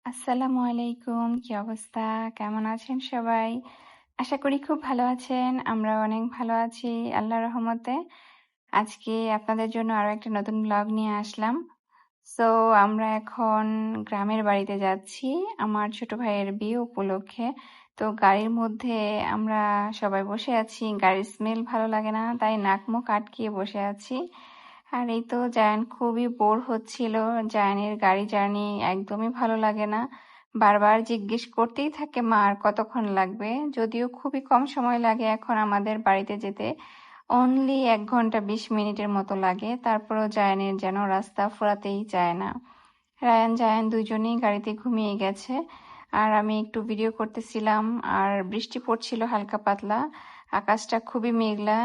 আসসালামু আলাইকুম। কি অবস্থা? কেমন আছেন সবাই? আশা করি খুব ভালো আছেন। আমরাও অনেক ভালো আছি আল্লাহর রহমতে। আজকে আপনাদের জন্য আরো একটা নতুন ব্লগ নিয়ে আসলাম। সো আমরা এখন গ্রামের বাড়িতে যাচ্ছি আমার ছোট ভাইয়ের বিয়ে উপলক্ষে। তো গাড়ির মধ্যে আমরা সবাই বসে আছি। গাড়ির স্মেল ভালো লাগে না, তাই নাক মুখ আটকিয়ে বসে আছি। আর এই তো জায়ান খুবই বোর হচ্ছিল। জায়ানের গাড়ি জার্নি একদমই ভালো লাগে না। বারবার জিজ্ঞেস করতেই থাকে মা আর কতক্ষণ লাগবে, যদিও খুবই কম সময় লাগে এখন আমাদের বাড়িতে যেতে। অনলি 1 ঘন্টা 20 মিনিটের মতো লাগে, তারপরও জায়ানের যেন রাস্তা ফুরাতেই চায় না। রায়ান জায়ান দুজনেই গাড়িতে ঘুমিয়ে গেছে, আর আমি একটু ভিডিও করতেছিলাম। আর বৃষ্টি পড়ছিল হালকা পাতলা, আকাশটা খুবই মেঘলা।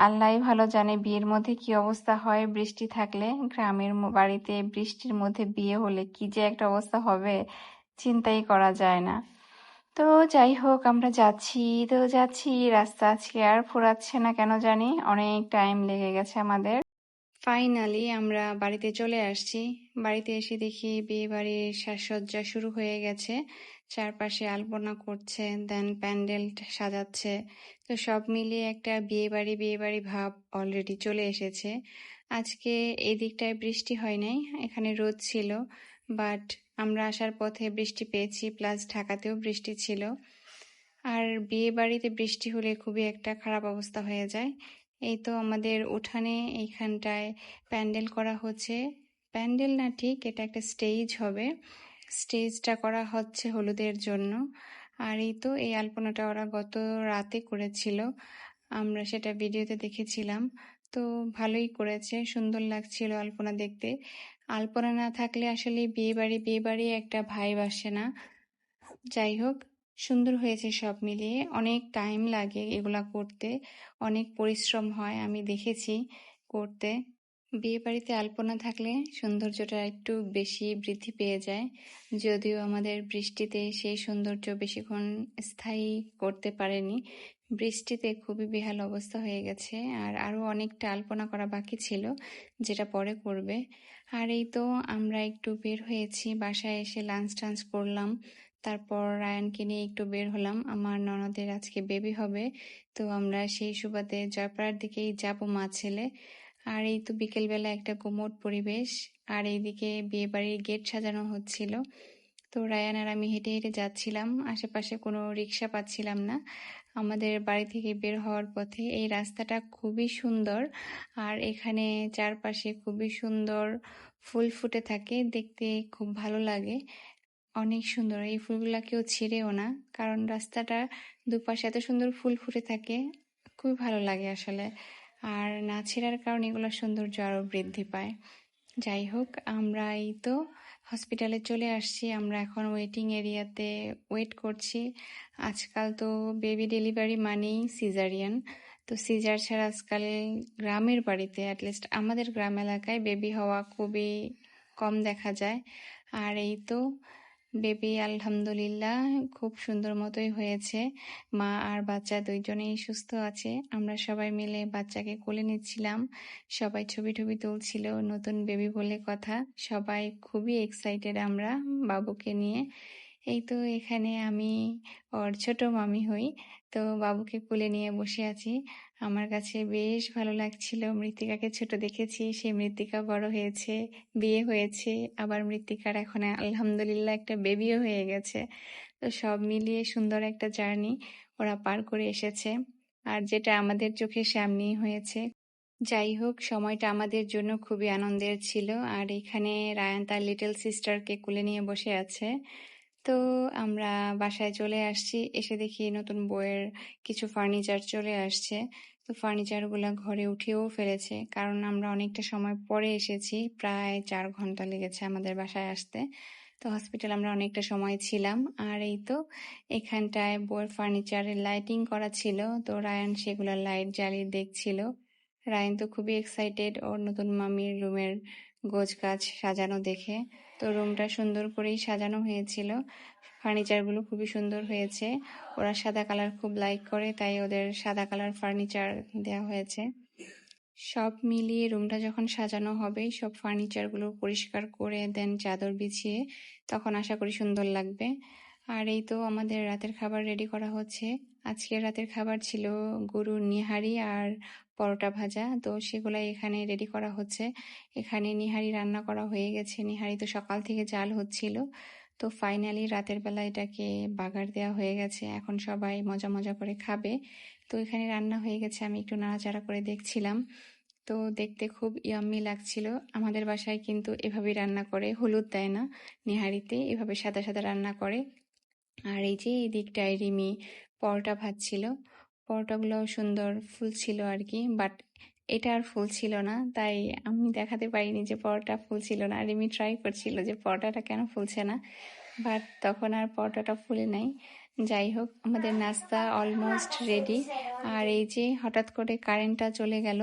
আল্লাহই ভালো জানে বিয়ের মধ্যে কি অবস্থা হয় বৃষ্টি থাকলে। গ্রামের বাড়িতে বৃষ্টির মধ্যে বিয়ে হলে কি যে একটা অবস্থা হবে চিন্তাই করা যায় না। তো যাই হোক, আমরা যাচ্ছি, রাস্তা আজকে আর ফুরাচ্ছে না কেন জানি, অনেক টাইম লেগে গেছে আমাদের। ফাইনালি আমরা বাড়িতে চলে আসছি। বাড়িতে এসে দেখি বিয়ে বাড়ির সাজসজ্জা শুরু হয়ে গেছে। চারপাশে আলপনা করছে, দেন প্যান্ডেল সাজাচ্ছে। তো সব মিলিয়ে একটা বিয়ে বাড়ি ভাব অলরেডি চলে এসেছে। আজকে এই দিকটায় বৃষ্টি হয় নাই, এখানে রোদ ছিল। বাট আমরা আসার পথে বৃষ্টি পেয়েছি, প্লাস ঢাকাতেও বৃষ্টি ছিল। আর বিয়ে বাড়িতে বৃষ্টি হলে খুবই একটা খারাপ অবস্থা হয়ে যায়। এই তো আমাদের উঠানে এইখানটায় প্যান্ডেল করা হচ্ছে। প্যান্ডেল না ঠিক, এটা একটা স্টেজ হবে। স্টেজটা করা হচ্ছে হলুদের জন্য। আর এই তো এই আলপনাটা ওরা গত রাতে করেছিল, আমরা সেটা ভিডিওতে দেখেছিলাম। তো ভালোই করেছে, সুন্দর লাগছিল আলপনা দেখতে। আলপনা না থাকলে আসলে বিয়ে বাড়ি একটা ভাইব আসে না। যাই হোক, সুন্দর হয়েছে সব মিলিয়ে। অনেক টাইম লাগে এগুলা করতে, অনেক পরিশ্রম হয়, আমি দেখেছি করতে। বিয়ে বাড়িতে আলপনা থাকলে সৌন্দর্যটা একটু বেশি বৃদ্ধি পেয়ে যায়, যদিও আমাদের বৃষ্টিতে সেই সৌন্দর্য বেশিক্ষণ স্থায়ী করতে পারেনি। বৃষ্টিতে খুবই বেহাল অবস্থা হয়ে গেছে, আর আরো অনেকটা আলপনা করা বাকি ছিল, যেটা পরে করবে। আর এই তো আমরা একটু বের হয়েছি, বাসায় এসে লাঞ্চ টাঞ্চ করলাম। তারপর রায়ানকে নিয়ে একটু বের হলাম, আমার ননদের আজকে বেবি হবে। তো আমরা সেই সুবাদে জয়পাড়ার দিকেই যাবো মা ছেলে। আর এই তো বিকেলবেলা একটা গুমোট পরিবেশ, আর এইদিকে বিয়ে বাড়ির গেট সাজানো হচ্ছিল। তো রায়ান আর আমি হেঁটে হেঁটে যাচ্ছিলাম, আশেপাশে কোনো রিক্সা পাচ্ছিলাম না। আমাদের বাড়ি থেকে বের হওয়ার পথে এই রাস্তাটা খুবই সুন্দর, আর এখানে চারপাশে খুবই সুন্দর ফুল ফুটে থাকে, দেখতে খুব ভালো লাগে। অনেক সুন্দর, এই ফুলগুলা কেউ ছিঁড়েও না, কারণ রাস্তাটা দুপাশে এত সুন্দর ফুল ফুটে থাকে, খুবই ভালো লাগে আসলে। আর না ছেঁড়ার কারণে এগুলোর সৌন্দর্য আরো বৃদ্ধি পায়। যাই হোক, আমরা এই তো হসপিটালে চলে আসছি। আমরা এখন ওয়েটিং এরিয়াতে ওয়েট করছি। আজকাল তো বেবি ডেলিভারি মানেই সিজারিয়ান। তো সিজার ছাড়া আজকাল গ্রামের বাড়িতে, অ্যাটলিস্ট আমাদের গ্রাম এলাকায় বেবি হওয়া খুবই কম দেখা যায়। আর এই তো বেবি আলহামদুলিল্লাহ খুব সুন্দর মতোই হয়েছে। মা আর বাচ্চা দুইজনেই সুস্থ আছে। আমরা সবাই মিলে বাচ্চাকে কোলে নিচ্ছিলাম, সবাই ছবি টবি তুলছিল, নতুন বেবি বলে কথা। সবাই খুবই এক্সাইটেড আমরা বাবুকে নিয়ে। এই তো এখানে আমি ওর ছোট মামি হই, তো বাবুকে কোলে নিয়ে বসে আছি। আমার কাছে বেশ ভালো লাগছিল। মৃত্তিকাকে ছোট দেখেছি, সেই মৃত্তিকা বড় হয়েছে, বিয়ে হয়েছে, আবার মৃত্তিকার এখন আলহামদুলিল্লাহ একটা বেবিও হয়ে গেছে। তো সব মিলিয়ে সুন্দর একটা জার্নি ওরা পার করে এসেছে, আর যেটা আমাদের চোখের সামনেই হয়েছে। যাই হোক, সময়টা আমাদের জন্য খুবই আনন্দের ছিল। আর এখানে রায়ান তার লিটল সিস্টারকে কোলে নিয়ে বসে আছে। তো আমরা বাসায় চলে আসছি, এসে দেখি নতুন বউয়ের কিছু ফার্নিচার চলে আসছে। তো ফার্নিচারগুলো ঘরে উঠিয়েও ফেলেছে, কারণ আমরা অনেকটা সময় পরে এসেছি, প্রায় 4 ঘন্টা লেগেছে আমাদের বাসায় আসতে। তো হসপিটাল আমরা অনেকটা সময় ছিলাম। আর এই তো এখানটায় বউয়ের ফার্নিচারের লাইটিং করা ছিল, তো রায়ান সেগুলোর লাইট জ্বালিয়ে দেখছিল। রায়ান তো খুবই এক্সাইটেড ওর নতুন মামির রুমের গোছগাছ সাজানো দেখে। তো রুমটা সুন্দর করেই সাজানো হয়েছিল, ফার্নিচারগুলো খুবই সুন্দর হয়েছে। ওরা সাদা কালার খুব লাইক করে, তাই ওদের সাদা কালার ফার্নিচার দেওয়া হয়েছে। সব মিলিয়ে রুমটা যখন সাজানো হবে, সব ফার্নিচারগুলো পরিষ্কার করে দেন চাদর বিছিয়ে, তখন আশা করি সুন্দর লাগবে। আর এই তো আমাদের রাতের খাবার রেডি করা হচ্ছে। আজকের রাতের খাবার ছিল গরুর নিহারি আর পরোটা ভাজা, তো সেগুলাই এখানে রেডি করা হচ্ছে। এখানে নিহারি রান্না করা হয়ে গেছে, নিহারি তো সকাল থেকে জাল হচ্ছিল, তো ফাইনালি রাতের বেলা এটাকে বাগার দেওয়া হয়ে গেছে। এখন সবাই মজা মজা করে খাবে। তো এখানে রান্না হয়ে গেছে, আমি একটু নাড়াচাড়া করে দেখছিলাম। তো দেখতে খুব ইয়াম্মি লাগছিল। আমাদের বাসায় কিন্তু এভাবেই রান্না করে, হলুদ দেয় না নেহারিতে, এভাবে সাদা সাদা রান্না করে। আর এই যে এই দিকটায় রিমি পরোটা ভাজছিল, পরোটাগুলো সুন্দর ফুল ছিল আর কি, বাট এটা আর ফুল ছিল না, তাই আমি দেখাতে পারিনি যে পরোটা ফুল ছিল না। রিমি ট্রাই করছিল যে পরোটাটা কেন ফুলছে না, বাট তখন আর পরোটাটা ফুলে নাই। যাই হোক, আমাদের নাস্তা অলমোস্ট রেডি। আর এই যে হঠাৎ করে কারেন্টটা চলে গেল,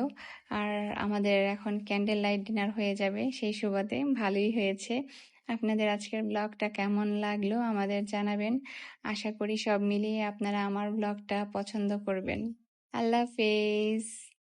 আর আমাদের এখন ক্যান্ডেল লাইট ডিনার হয়ে যাবে, সেই সুবাদে ভালোই হয়েছে। আপনাদের আজকের ব্লগটা কেমন লাগলো আমাদের জানাবেন। আশা করি সব মিলিয়ে আপনারা আমার ব্লগটা পছন্দ করবেন। আল্লাহ হাফেজ।